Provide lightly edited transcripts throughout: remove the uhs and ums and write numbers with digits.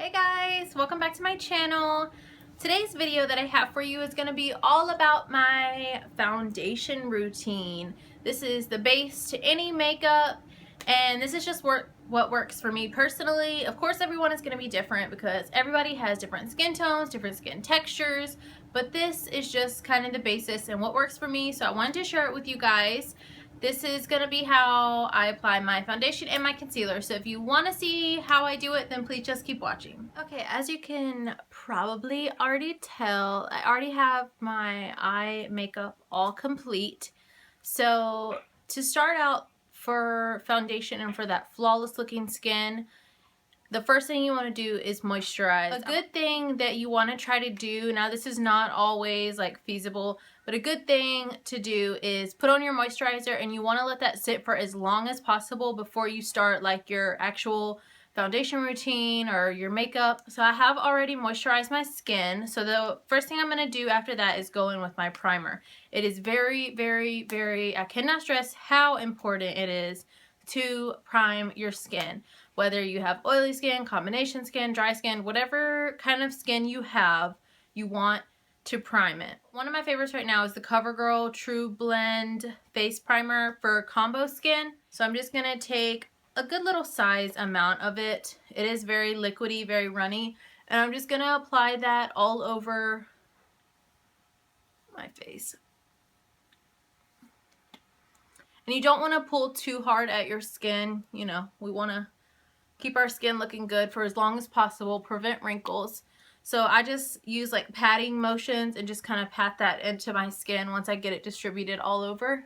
Hey guys, welcome back to my channel. Today's video that I have for you is going to be all about my foundation routine. This is the base to any makeup, and this is just what works for me personally. Of course, everyone is going to be different because everybody has different skin tones, different skin textures, but this is just kind of the basis and what works for me, so I wanted to share it with you guys. This is going to be how I apply my foundation and my concealer. So if you want to see how I do it, then please just keep watching. Okay, as you can probably already tell, I already have my eye makeup all complete. So to start out for foundation and for that flawless looking skin, the first thing you want to do is moisturize. A good thing that you want to try to do, now this is not always like feasible, but a good thing to do is put on your moisturizer, and you want to let that sit for as long as possible before you start like your actual foundation routine or your makeup. So I have already moisturized my skin. So the first thing I'm going to do after that is go in with my primer. It is very, very, I cannot stress how important it is to prime your skin. Whether you have oily skin, combination skin, dry skin, whatever kind of skin you have, you want to prime it. One of my favorites right now is the CoverGirl True Blend Face Primer for combo skin. So I'm just going to take a good little size amount of it. It is very liquidy, very runny, and I'm just going to apply that all over my face. And you don't want to pull too hard at your skin. You know, we want to keep our skin looking good for as long as possible, prevent wrinkles. So I just use like patting motions and just kind of pat that into my skin once I get it distributed all over.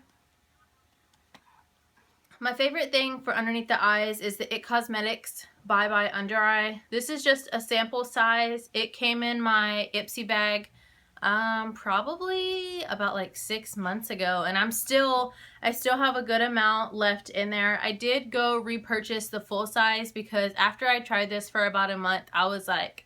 My favorite thing for underneath the eyes is the IT Cosmetics Bye Bye Under Eye. This is just a sample size. It came in my Ipsy bag probably about like 6 months ago, and I still have a good amount left in there. I did go repurchase the full size because after I tried this for about a month, I was like,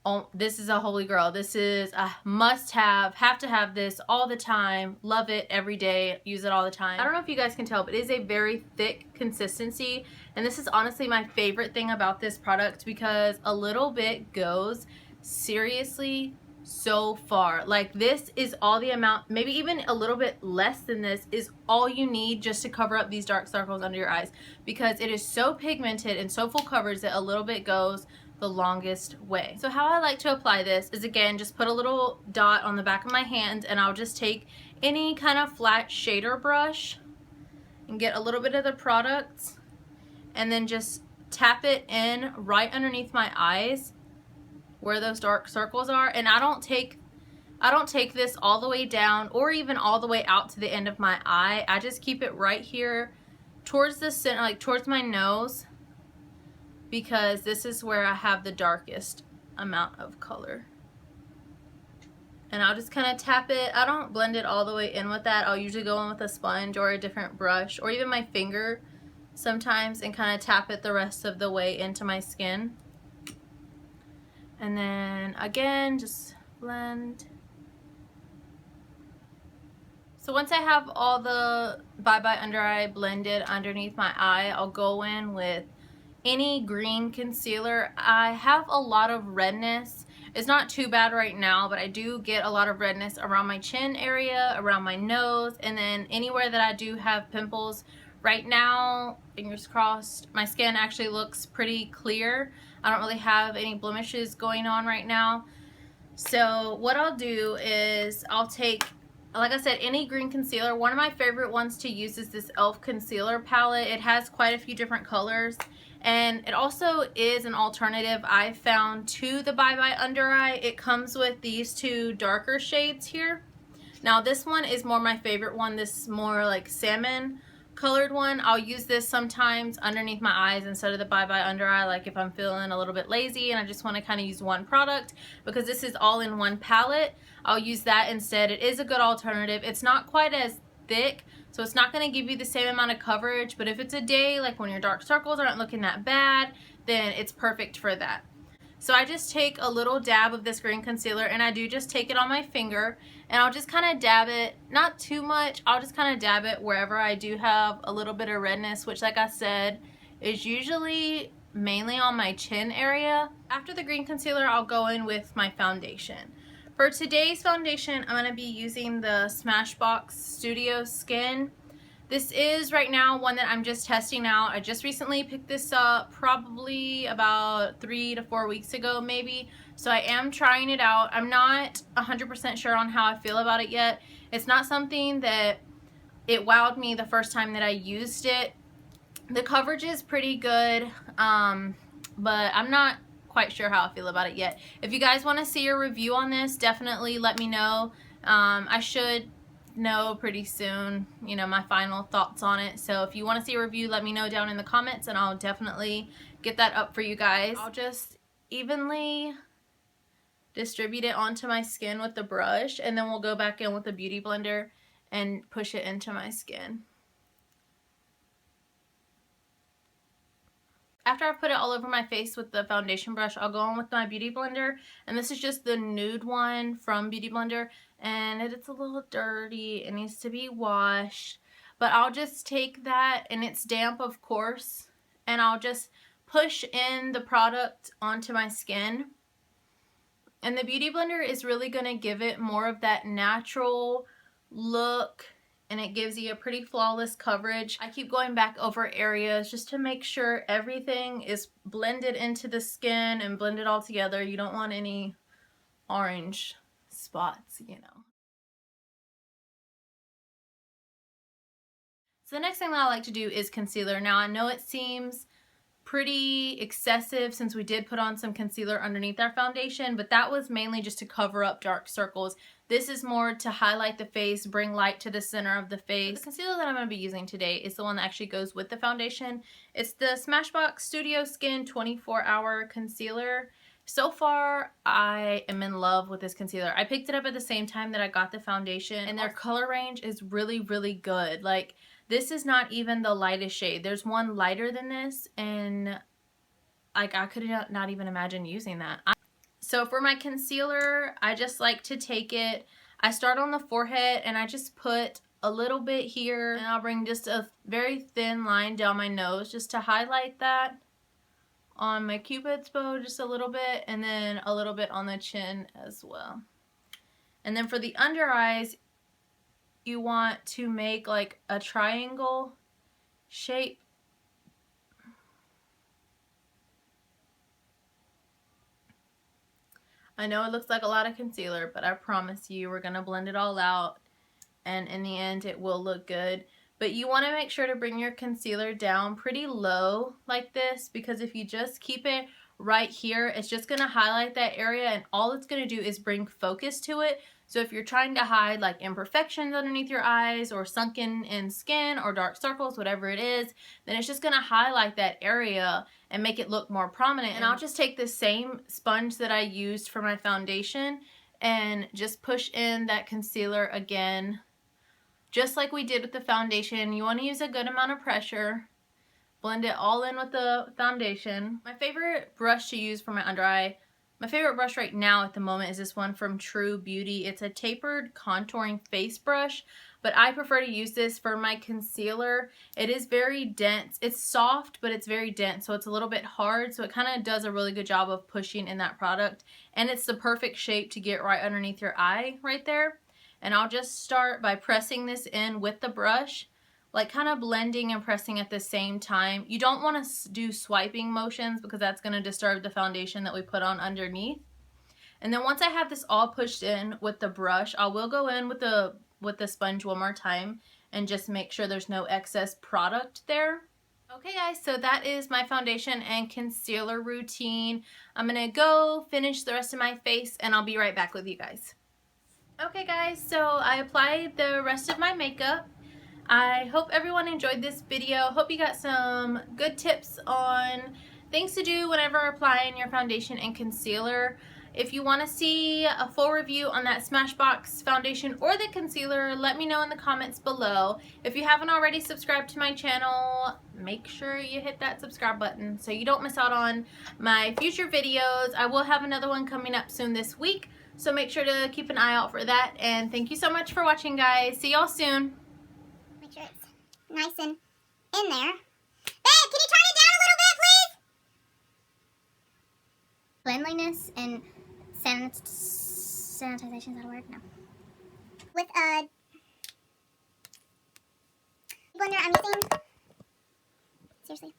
oh, this is a holy grail. This is a must have to have this all the time. Love it every day, use it all the time. I don't know if you guys can tell, but it is a very thick consistency, and this is honestly my favorite thing about this product because a little bit goes seriously so far. Like, this is all the amount, maybe even a little bit less than this is all you need just to cover up these dark circles under your eyes, because it is so pigmented and so full coverage that a little bit goes the longest way. So how I like to apply this is, again, just put a little dot on the back of my hand, and I'll just take any kind of flat shader brush and get a little bit of the product and then just tap it in right underneath my eyes where those dark circles are. And I don't take this all the way down or even all the way out to the end of my eye. I just keep it right here towards the center, like towards my nose, because this is where I have the darkest amount of color. And I'll just kind of tap it. I don't blend it all the way in with that. I'll usually go in with a sponge or a different brush or even my finger sometimes and kind of tap it the rest of the way into my skin. And then again, just blend. So once I have all the Bye Bye Under Eye blended underneath my eye, I'll go in with any green concealer. I have a lot of redness. It's not too bad right now, but I do get a lot of redness around my chin area, around my nose, and then anywhere that I do have pimples. Right now, fingers crossed, my skin actually looks pretty clear. I don't really have any blemishes going on right now. So what I'll do is I'll take, like I said, any green concealer. One of my favorite ones to use is this e.l.f. concealer palette. It has quite a few different colors, and it also is an alternative I found to the Bye Bye Under Eye. It comes with these two darker shades here. Now this one is more my favorite one, this more like salmon colored one. I'll use this sometimes underneath my eyes instead of the Bye Bye Under Eye, like if I'm feeling a little bit lazy and I just want to kind of use one product, because this is all in one palette. I'll use that instead. It is a good alternative. It's not quite as thick, so it's not going to give you the same amount of coverage, but if it's a day like when your dark circles aren't looking that bad, then it's perfect for that. So I just take a little dab of this green concealer, and I do just take it on my finger, and I'll just kind of dab it, not too much, I'll just kind of dab it wherever I do have a little bit of redness, which, like I said, is usually mainly on my chin area. After the green concealer, I'll go in with my foundation. For today's foundation, I'm going to be using the Smashbox Studio Skin. This is right now one that I'm just testing out. I just recently picked this up probably about 3 to 4 weeks ago maybe. So I am trying it out. I'm not 100% sure on how I feel about it yet. It's not something that it wowed me the first time that I used it. The coverage is pretty good, but I'm not quite sure how I feel about it yet. If you guys want to see a review on this, definitely let me know. I should know pretty soon, you know, my final thoughts on it. So if you want to see a review, let me know down in the comments and I'll definitely get that up for you guys. I'll just evenly distribute it onto my skin with the brush, and then we'll go back in with the beauty blender and push it into my skin. After I've put it all over my face with the foundation brush, I'll go in with my beauty blender, and this is just the nude one from Beauty Blender, and it's a little dirty. It needs to be washed, but I'll just take that, and it's damp of course, and I'll just push in the product onto my skin. And the Beauty Blender is really going to give it more of that natural look, and it gives you a pretty flawless coverage. I keep going back over areas just to make sure everything is blended into the skin and blended all together. You don't want any orange spots, you know. So the next thing that I like to do is concealer. Now I know it seems pretty excessive since we did put on some concealer underneath our foundation, but that was mainly just to cover up dark circles. This is more to highlight the face, bring light to the center of the face. The concealer that I'm going to be using today is the one that actually goes with the foundation. It's the Smashbox Studio Skin 24-Hour Concealer. So far, I am in love with this concealer. I picked it up at the same time that I got the foundation, and their color range is really, really good. Like, this is not even the lightest shade. There's one lighter than this, and like I could not even imagine using that. So for my concealer, I just like to take it, I start on the forehead and I just put a little bit here, and I'll bring just a very thin line down my nose just to highlight that. On my cupid's bow just a little bit, and then a little bit on the chin as well. And then for the under eyes, you want to make like a triangle shape. I know it looks like a lot of concealer, but I promise you we're going to blend it all out, and in the end it will look good. But you want to make sure to bring your concealer down pretty low like this, because if you just keep it right here, it's just going to highlight that area, and all it's going to do is bring focus to it. So if you're trying to hide like imperfections underneath your eyes, or sunken in skin, or dark circles, whatever it is, then it's just going to highlight that area and make it look more prominent. And I'll just take the same sponge that I used for my foundation and just push in that concealer again, just like we did with the foundation. You want to use a good amount of pressure. Blend it all in with the foundation. My favorite brush to use for my under eye, my favorite brush right now at the moment, is this one from True Beauty. It's a tapered contouring face brush, but I prefer to use this for my concealer. It is very dense. It's soft, but it's very dense, so it's a little bit hard, so it kind of does a really good job of pushing in that product, and it's the perfect shape to get right underneath your eye right there. And I'll just start by pressing this in with the brush, like kind of blending and pressing at the same time. You don't want to do swiping motions because that's going to disturb the foundation that we put on underneath. And then once I have this all pushed in with the brush, I will go in with the sponge one more time and just make sure there's no excess product there. Okay guys, so that is my foundation and concealer routine. I'm going to go finish the rest of my face and I'll be right back with you guys. Okay guys, so I applied the rest of my makeup. I hope everyone enjoyed this video. Hope you got some good tips on things to do whenever applying your foundation and concealer. If you want to see a full review on that Smashbox foundation or the concealer, let me know in the comments below. If you haven't already subscribed to my channel, make sure you hit that subscribe button so you don't miss out on my future videos. I will have another one coming up soon this week, so make sure to keep an eye out for that. And thank you so much for watching, guys. See y'all soon. Make sure it's nice and in there. Babe, can you turn it down a little bit, please? cleanliness and sanitization, is that a word? No. With a blender, I'm using, seriously,